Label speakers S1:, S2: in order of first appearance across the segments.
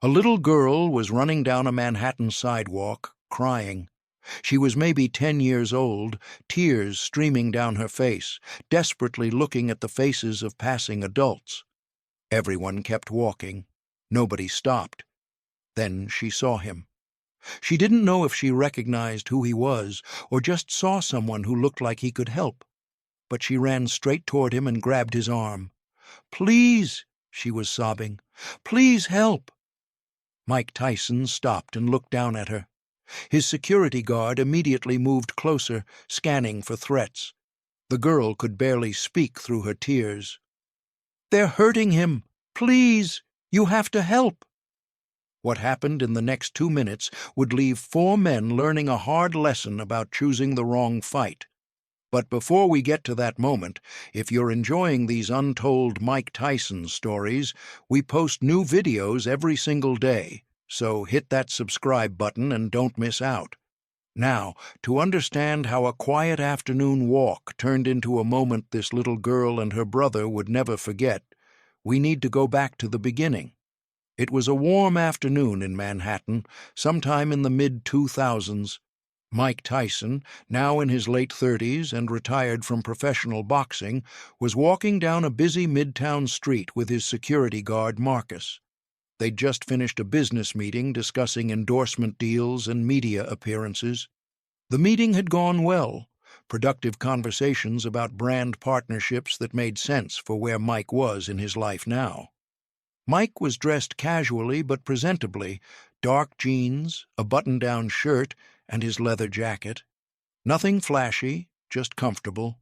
S1: A little girl was running down a Manhattan sidewalk, crying. She was maybe 10 years old, tears streaming down her face, desperately looking at the faces of passing adults. Everyone kept walking. Nobody stopped. Then she saw him. She didn't know if she recognized who he was or just saw someone who looked like he could help. But she ran straight toward him and grabbed his arm. "Please," she was sobbing. "Please help." Mike Tyson stopped and looked down at her. His security guard immediately moved closer, scanning for threats. The girl could barely speak through her tears. "They're hurting him. Please, you have to help." What happened in the next 2 minutes would leave 4 men learning a hard lesson about choosing the wrong fight. But before we get to that moment, if you're enjoying these untold Mike Tyson stories, we post new videos every single day, so hit that subscribe button and don't miss out. Now, to understand how a quiet afternoon walk turned into a moment this little girl and her brother would never forget, we need to go back to the beginning. It was a warm afternoon in Manhattan, sometime in the mid-2000s. Mike Tyson, now in his late 30s and retired from professional boxing, was walking down a busy midtown street with his security guard Marcus. They'd just finished a business meeting discussing endorsement deals and media appearances. The meeting had gone well, productive conversations about brand partnerships that made sense for where Mike was in his life now. Mike was dressed casually but presentably, dark jeans, a button-down shirt, and his leather jacket. Nothing flashy, just comfortable.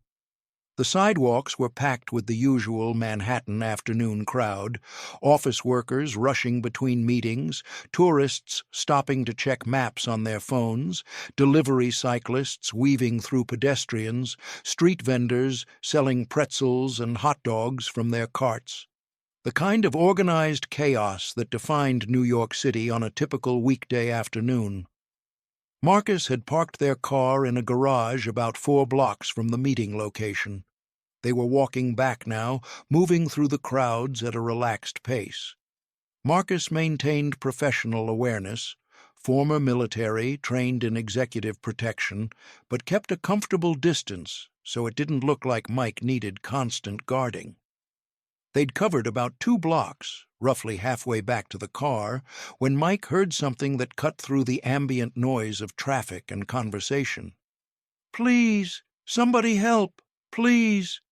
S1: The sidewalks were packed with the usual Manhattan afternoon crowd, office workers rushing between meetings, tourists stopping to check maps on their phones, delivery cyclists weaving through pedestrians, street vendors selling pretzels and hot dogs from their carts. The kind of organized chaos that defined New York City on a typical weekday afternoon. Marcus had parked their car in a garage about 4 blocks from the meeting location. They were walking back now, moving through the crowds at a relaxed pace. Marcus maintained professional awareness, former military, trained in executive protection, but kept a comfortable distance so it didn't look like Mike needed constant guarding. They'd covered about 2 blocks, roughly halfway back to the car, when Mike heard something that cut through the ambient noise of traffic and conversation. "Please, somebody help, please."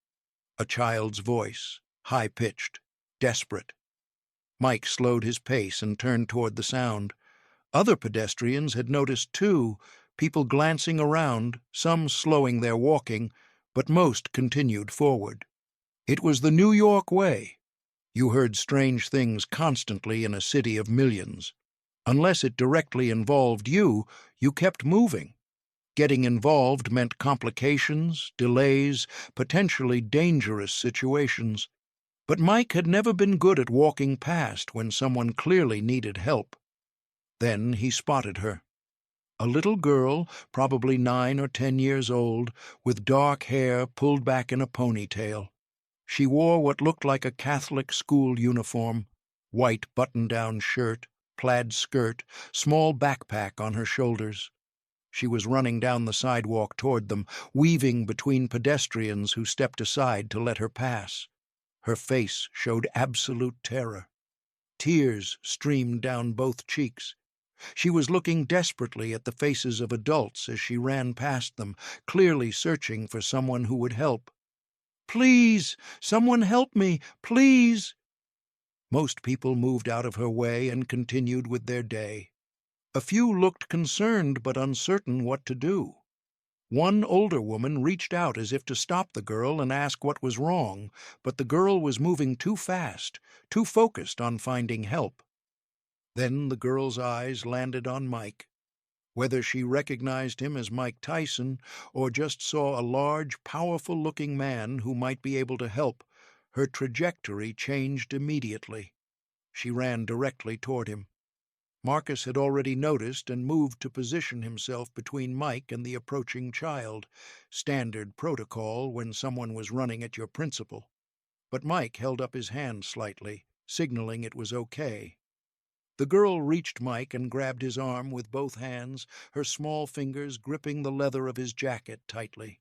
S1: A child's voice, high-pitched, desperate. Mike slowed his pace and turned toward the sound. Other pedestrians had noticed too, people glancing around, some slowing their walking, but most continued forward. It was the New York way. You heard strange things constantly in a city of millions. Unless it directly involved you, you kept moving. Getting involved meant complications, delays, potentially dangerous situations. But Mike had never been good at walking past when someone clearly needed help. Then he spotted her. A little girl, probably 9 or 10 years old, with dark hair pulled back in a ponytail. She wore what looked like a Catholic school uniform, white button-down shirt, plaid skirt, small backpack on her shoulders. She was running down the sidewalk toward them, weaving between pedestrians who stepped aside to let her pass. Her face showed absolute terror. Tears streamed down both cheeks. She was looking desperately at the faces of adults as she ran past them, clearly searching for someone who would help. "Please, someone help me, please." Most people moved out of her way and continued with their day. A few looked concerned but uncertain what to do. One older woman reached out as if to stop the girl and ask what was wrong, but the girl was moving too fast, too focused on finding help. Then the girl's eyes landed on Mike. Whether she recognized him as Mike Tyson or just saw a large, powerful-looking man who might be able to help, her trajectory changed immediately. She ran directly toward him. Marcus had already noticed and moved to position himself between Mike and the approaching child, standard protocol when someone was running at your principal. But Mike held up his hand slightly, signaling it was okay. The girl reached Mike and grabbed his arm with both hands, her small fingers gripping the leather of his jacket tightly.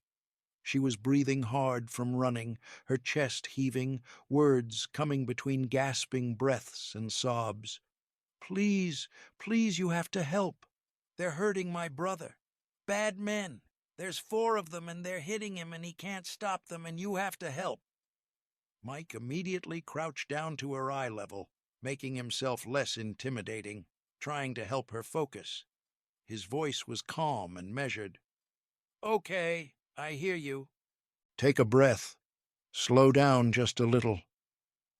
S1: She was breathing hard from running, her chest heaving, words coming between gasping breaths and sobs. "Please, please, you have to help. They're hurting my brother. Bad men. There's 4 of them and they're hitting him and he can't stop them and you have to help." Mike immediately crouched down to her eye level, making himself less intimidating, trying to help her focus. His voice was calm and measured. "Okay, I hear you. Take a breath. Slow down just a little.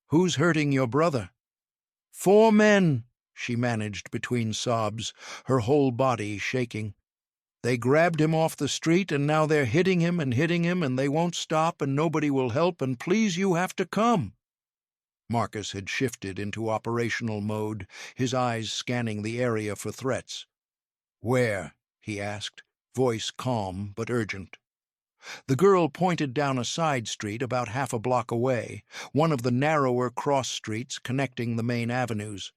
S1: Who's hurting your brother?" "4 men," she managed between sobs, her whole body shaking. "They grabbed him off the street and now they're hitting him and they won't stop and nobody will help and please you have to come." Marcus had shifted into operational mode, his eyes scanning the area for threats. "Where?" he asked, voice calm but urgent. The girl pointed down a side street about half a block away, one of the narrower cross streets connecting the main avenues.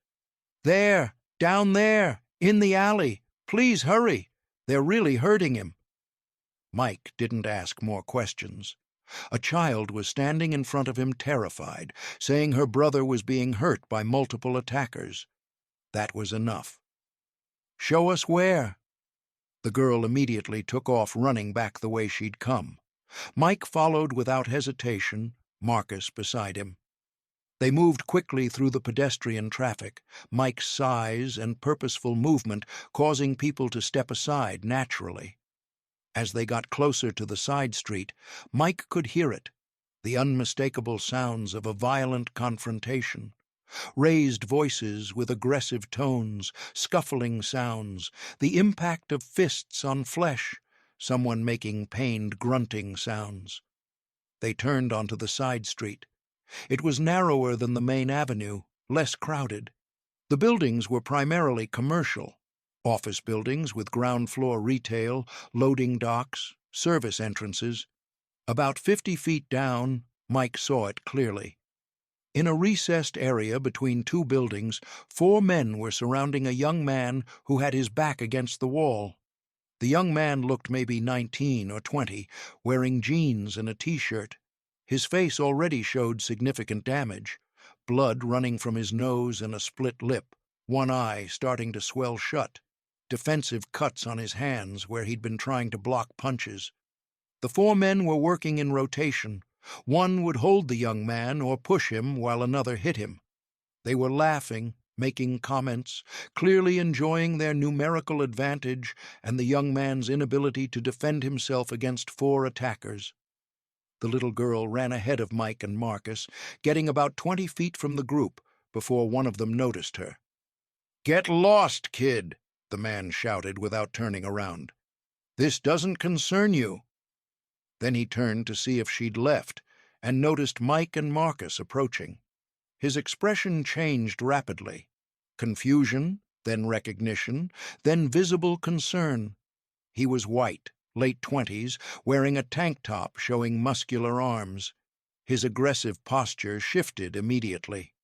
S1: "There, down there, in the alley. Please hurry. They're really hurting him." Mike didn't ask more questions. A child was standing in front of him terrified, saying her brother was being hurt by multiple attackers. That was enough. "Show us where." The girl immediately took off running back the way she'd come. Mike followed without hesitation, Marcus beside him. They moved quickly through the pedestrian traffic, Mike's size and purposeful movement causing people to step aside naturally. As they got closer to the side street, Mike could hear it, the unmistakable sounds of a violent confrontation. Raised voices with aggressive tones, scuffling sounds, the impact of fists on flesh, someone making pained grunting sounds. They turned onto the side street. It was narrower than the main avenue, less crowded. The buildings were primarily commercial. Office buildings with ground-floor retail, loading docks, service entrances. About 50 feet down, Mike saw it clearly. In a recessed area between 2 buildings, 4 men were surrounding a young man who had his back against the wall. The young man looked maybe 19 or 20, wearing jeans and a t-shirt. His face already showed significant damage, blood running from his nose and a split lip, one eye starting to swell shut, defensive cuts on his hands where he'd been trying to block punches. The 4 men were working in rotation. One would hold the young man or push him while another hit him. They were laughing, making comments, clearly enjoying their numerical advantage and the young man's inability to defend himself against 4 attackers. The little girl ran ahead of Mike and Marcus, getting about 20 feet from the group before one of them noticed her. "Get lost, kid," the man shouted without turning around. "This doesn't concern you." Then he turned to see if she'd left and noticed Mike and Marcus approaching. His expression changed rapidly. Confusion, then recognition, then visible concern. He was white, late 20s, wearing a tank top showing muscular arms. His aggressive posture shifted immediately.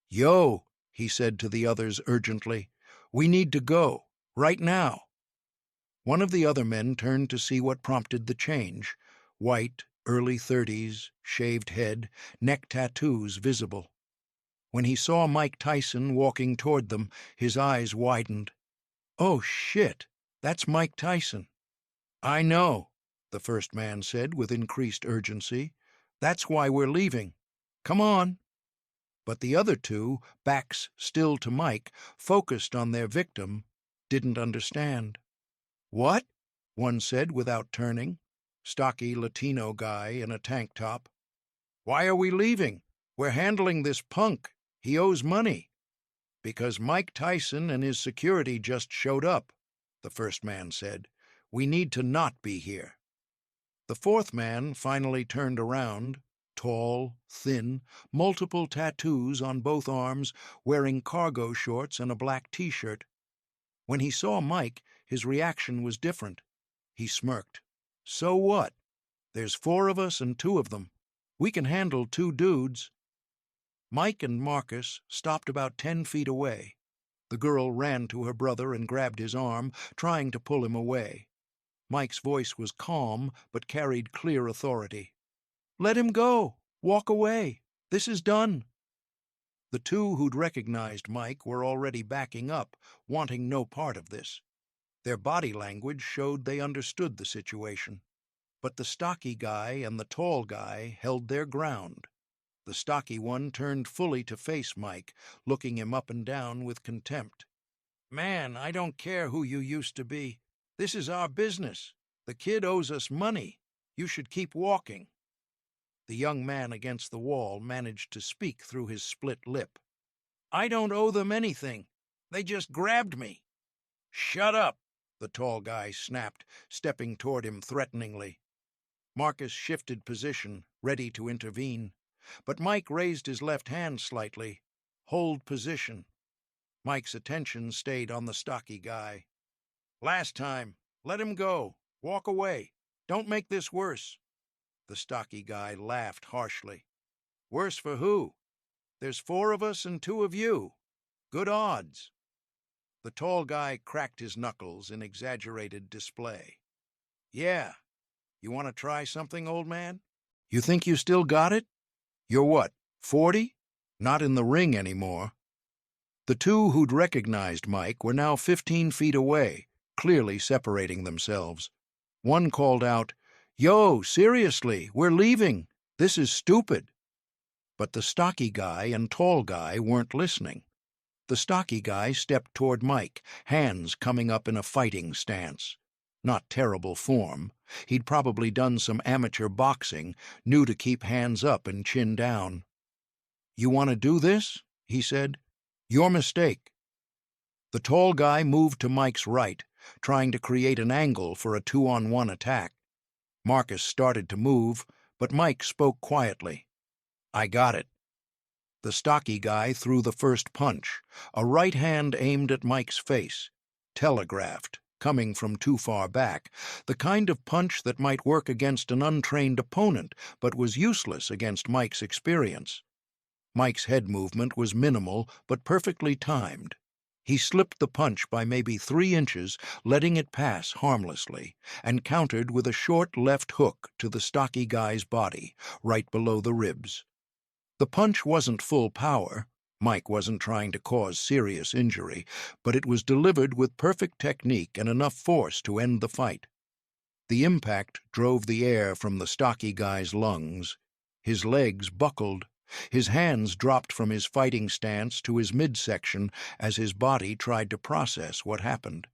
S1: "Yo," he said to the others urgently, "we need to go, right now." One of the other men turned to see what prompted the change. White, early 30s, shaved head, neck tattoos visible. When he saw Mike Tyson walking toward them, his eyes widened. "Oh, shit, that's Mike Tyson." "I know," the first man said with increased urgency. "That's why we're leaving. Come on." But the other 2, backs still to Mike, focused on their victim, didn't understand. "What?" one said without turning. Stocky Latino guy in a tank top. "Why are we leaving? We're handling this punk. He owes money." "Because Mike Tyson and his security just showed up," the first man said. "We need to not be here." The fourth man finally turned around, tall, thin, multiple tattoos on both arms, wearing cargo shorts and a black t-shirt. When he saw Mike, his reaction was different. He smirked. "So what? There's 4 of us and 2 of them. We can handle 2 dudes." Mike and Marcus stopped about 10 feet away. The girl ran to her brother and grabbed his arm, trying to pull him away. Mike's voice was calm, but carried clear authority. "Let him go! Walk away! This is done!" The two who'd recognized Mike were already backing up, wanting no part of this. Their body language showed they understood the situation. But the stocky guy and the tall guy held their ground. The stocky one turned fully to face Mike, looking him up and down with contempt. "Man, I don't care who you used to be. This is our business. The kid owes us money. You should keep walking." The young man against the wall managed to speak through his split lip. "I don't owe them anything. They just grabbed me." "Shut up," the tall guy snapped, stepping toward him threateningly. Marcus shifted position, ready to intervene, but Mike raised his left hand slightly. "Hold position." Mike's attention stayed on the stocky guy. "Last time. Let him go. Walk away. Don't make this worse." The stocky guy laughed harshly. "Worse for who? There's 4 of us and 2 of you. Good odds." The tall guy cracked his knuckles in exaggerated display. "Yeah. You want to try something, old man? You think you still got it? You're what, 40? Not in the ring anymore." The two who'd recognized Mike were now 15 feet away, clearly separating themselves. One called out, "Yo, seriously, we're leaving. This is stupid." But the stocky guy and tall guy weren't listening. The stocky guy stepped toward Mike, hands coming up in a fighting stance. Not terrible form. He'd probably done some amateur boxing, knew to keep hands up and chin down. "You want to do this?" he said. "Your mistake." The tall guy moved to Mike's right, trying to create an angle for a 2-on-1 attack. Marcus started to move, but Mike spoke quietly. "I got it." The stocky guy threw the first punch, a right hand aimed at Mike's face, telegraphed, coming from too far back, the kind of punch that might work against an untrained opponent, but was useless against Mike's experience. Mike's head movement was minimal, but perfectly timed. He slipped the punch by maybe 3 inches, letting it pass harmlessly, and countered with a short left hook to the stocky guy's body, right below the ribs. The punch wasn't full power. Mike wasn't trying to cause serious injury, but it was delivered with perfect technique and enough force to end the fight. The impact drove the air from the stocky guy's lungs. His legs buckled. His hands dropped from his fighting stance to his midsection as his body tried to process what happened.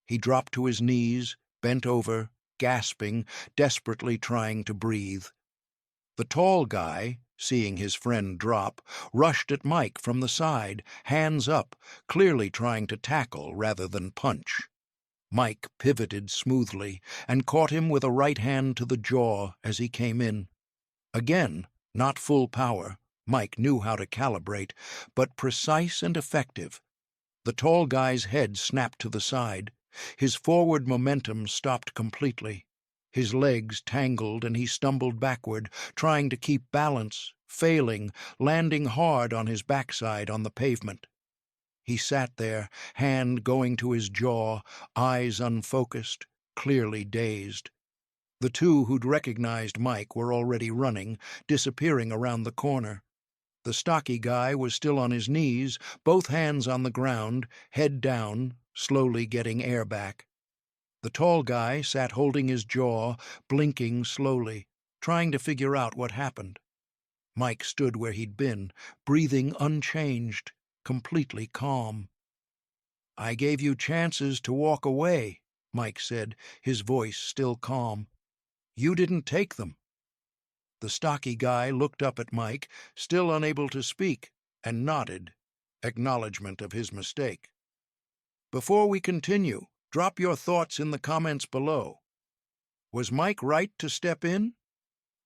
S1: He dropped to his knees, bent over, gasping, desperately trying to breathe. The tall guy, seeing his friend drop, rushed at Mike from the side, hands up, clearly trying to tackle rather than punch. Mike pivoted smoothly and caught him with a right hand to the jaw as he came in. Again, not full power. Mike knew how to calibrate, but precise and effective. The tall guy's head snapped to the side. His forward momentum stopped completely. His legs tangled and he stumbled backward, trying to keep balance, failing, landing hard on his backside on the pavement. He sat there, hand going to his jaw, eyes unfocused, clearly dazed. The two who'd recognized Mike were already running, disappearing around the corner. The stocky guy was still on his knees, both hands on the ground, head down, slowly getting air back. The tall guy sat holding his jaw, blinking slowly, trying to figure out what happened. Mike stood where he'd been, breathing unchanged, completely calm. "I gave you chances to walk away," Mike said, his voice still calm. "You didn't take them." The stocky guy looked up at Mike, still unable to speak, and nodded, acknowledgement of his mistake. "Before we continue, drop your thoughts in the comments below. Was Mike right to step in?"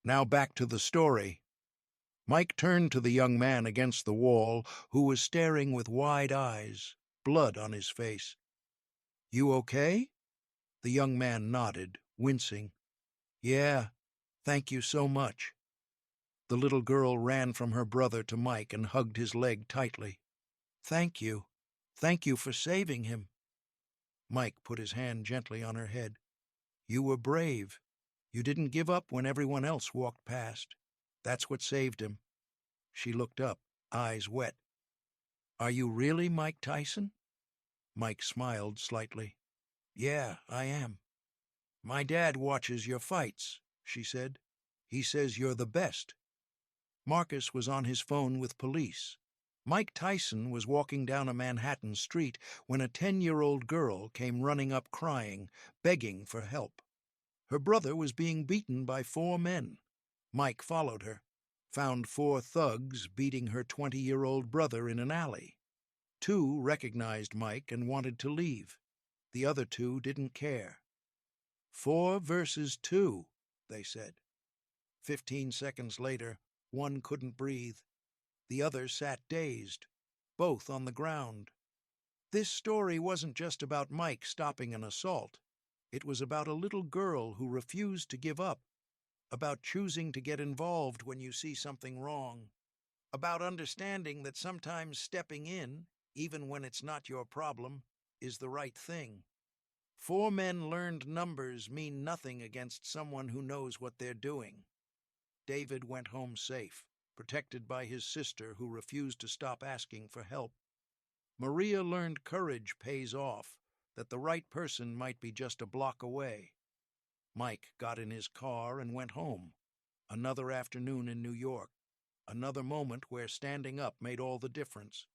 S1: Now back to the story. Mike turned to the young man against the wall, who was staring with wide eyes, blood on his face. "You okay?" The young man nodded, wincing. "Yeah, thank you so much." The little girl ran from her brother to Mike and hugged his leg tightly. "Thank you. Thank you for saving him." Mike put his hand gently on her head. "You were brave. You didn't give up when everyone else walked past. That's what saved him." She looked up, eyes wet. "Are you really Mike Tyson?" Mike smiled slightly. "Yeah, I am." "My dad watches your fights," she said. "He says you're the best." Marcus was on his phone with police. Mike Tyson was walking down a Manhattan street when a 10-year-old girl came running up crying, begging for help. Her brother was being beaten by 4 men. Mike followed her, found 4 thugs beating her 20-year-old brother in an alley. 2 recognized Mike and wanted to leave. The other 2 didn't care. 4 versus 2, they said. 15 seconds later, one couldn't breathe. The other sat dazed, both on the ground. This story wasn't just about Mike stopping an assault. It was about a little girl who refused to give up, about choosing to get involved when you see something wrong, about understanding that sometimes stepping in, even when it's not your problem, is the right thing. 4 men learned numbers mean nothing against someone who knows what they're doing. David went home safe, protected by his sister who refused to stop asking for help. Maria learned courage pays off, that the right person might be just a block away. Mike got in his car and went home. Another afternoon in New York. Another moment where standing up made all the difference.